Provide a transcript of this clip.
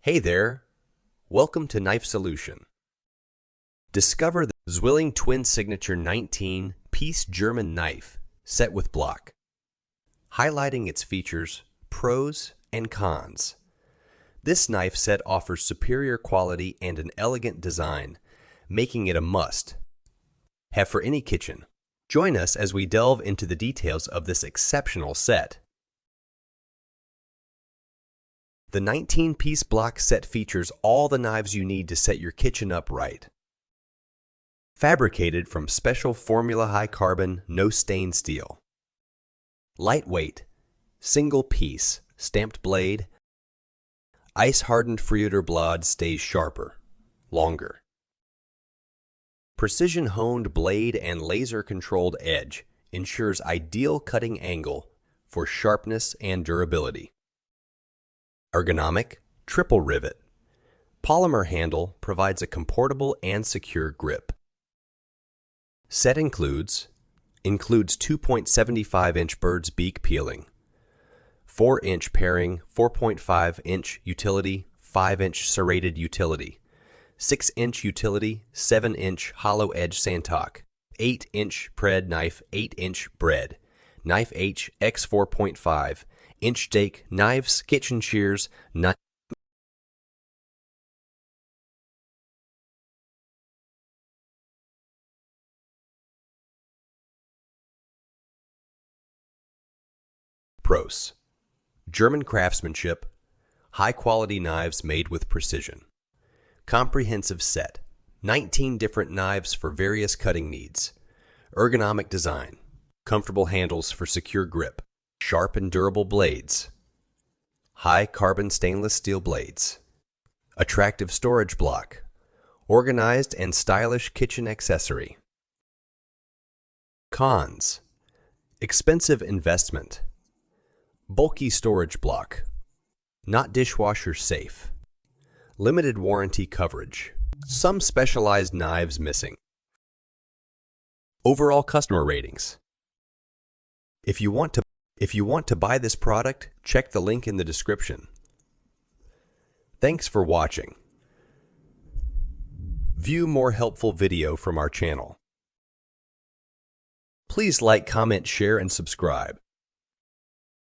Hey there! Welcome to Knifesolution. Discover the ZWILLING Twin Signature 19-piece German knife set with block, highlighting its features, pros, and cons. This knife set offers superior quality and an elegant design, making it a must-have for any kitchen. Join us as we delve into the details of this exceptional set. The 19-piece block set features all the knives you need to set your kitchen up right. Fabricated from special formula high-carbon, no-stain steel. Lightweight, single-piece, stamped blade. Ice-hardened FRIODUR blode stays sharper, longer. Precision-honed blade and laser-controlled edge ensures ideal cutting angle for sharpness and durability. Ergonomic, triple rivet. Polymer handle provides a comportable and secure grip. Set includes 2.75-inch bird's beak peeling, 4-inch paring, 4.5-inch utility, 5-inch serrated utility, 6-inch utility, 7-inch hollow edge santock, 8-inch pred knife, 8-inch bread, knife H X 4.5, inch stake, knives, kitchen shears, nut. Pros: German craftsmanship, high-quality knives made with precision. Comprehensive set, 19 different knives for various cutting needs. Ergonomic design, comfortable handles for secure grip. Sharp and durable blades. High carbon stainless steel blades. Attractive storage block. Organized and stylish kitchen accessory. Cons: expensive investment. Bulky storage block. Not dishwasher safe. Limited warranty coverage. Some specialized knives missing. Overall customer ratings. If you want to buy this product, check the link in the description. Thanks for watching. View more helpful video from our channel. Please like, comment, share, and subscribe.